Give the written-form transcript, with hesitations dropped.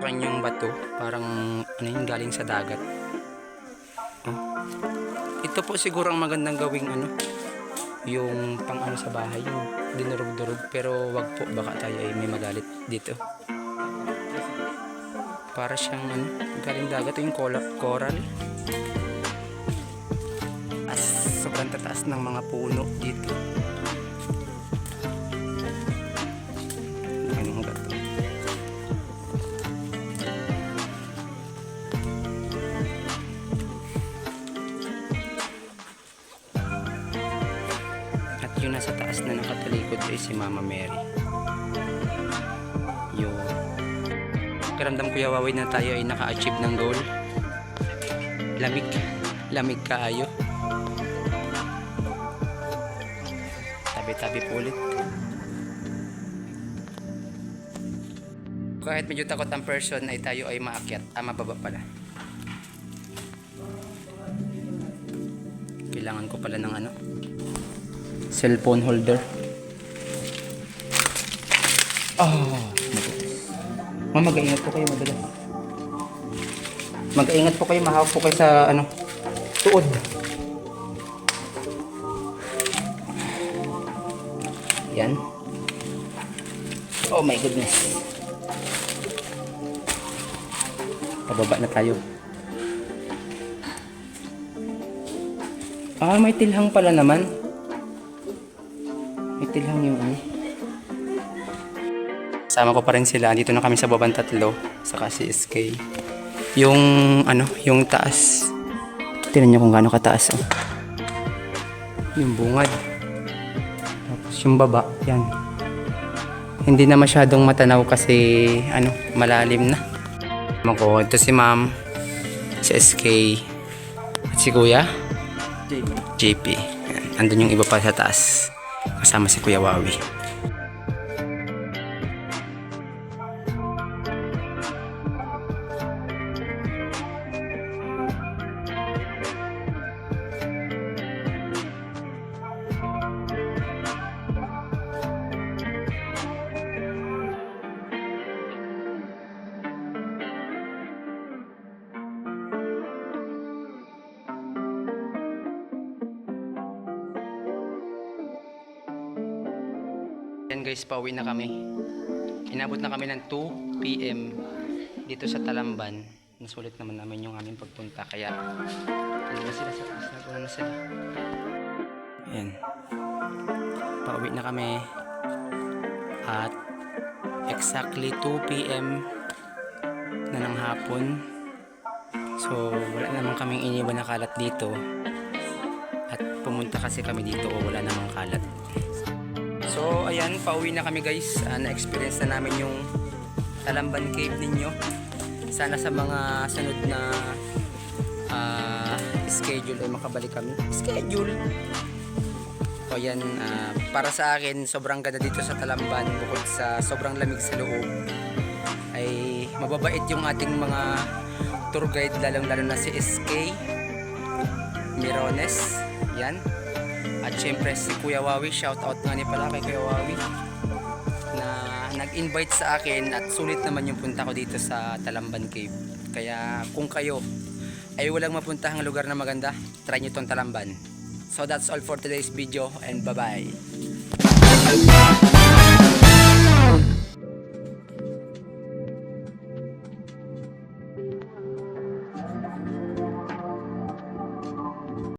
tutukan yung bato. Parang ano yung galing sa dagat. Oh. Ito po siguro ang magandang gawing ano, yung pang ano sa bahay, yung dinurog-durog. Pero wag po, baka tayo ay may magalit dito. Para siyang ano, galing dagat yung coral. Sobrang tataas ng mga puno dito. Anong bato? At yung nasa taas na nakatalikod ay si Mama Mary. Yung karamdam ko yawawi na tayo ay naka-achieve ng goal. Lamig kaayo. Tabi-tabi po ulit. Kahit medyo takot ang person ay tayo ay maakyat. Mababa pala. Kailangan ko pala ng ano, cellphone holder. Mag-ingat po kayo madalas. Mag-ingat po kayo, mahawak po kayo sa ano, tuod. Yan. Oh my goodness. Pababa na tayo. May tilhang pala naman. May tilhang yung ano. Sama ko pa rin sila. Dito na kami sa Babang Tatlo. Saka si SK. Yung ano, yung taas. Tingnan nyo kung gaano kataas. Oh. Yung bungad. Tapos yung baba. Yan. Hindi na masyadong matanaw kasi ano, malalim na. Ito si Ma'am, si SK, at si Kuya JP. Andun yung iba pa sa taas. Kasama si Kuya Wawi. Yan guys, pauwi na kami. Inabot na kami ng 2 PM dito sa Talamban. Nasulit naman namin yung aming pagpunta. Kaya ano na sila sa taas. Naguna na sila. Yan. Pauwi na kami. At exactly 2 PM na ng hapon. So wala naman kaming iniwan na kalat dito. At pumunta kasi kami dito o wala namang kalat. So ayan, pauwi na kami guys. Na-experience na namin yung Talamban Cave ninyo. Sana sa mga sunod na schedule ay makabalik kami. Schedule! So ayan, para sa akin sobrang ganda dito sa Talamban. Bukod sa sobrang lamig sa loob, ay mababait yung ating mga tour guide, lalong-lalo na si SK Mirones. Yan. At syempre si Kuya Wawi, shout out nga ni pala kay Kuya Wawi na nag-invite sa akin at sulit naman yung punta ko dito sa Talamban Cave. Kaya kung kayo ay walang mapuntahang lugar na maganda, try nyo tong Talamban. So that's all for today's video and bye bye.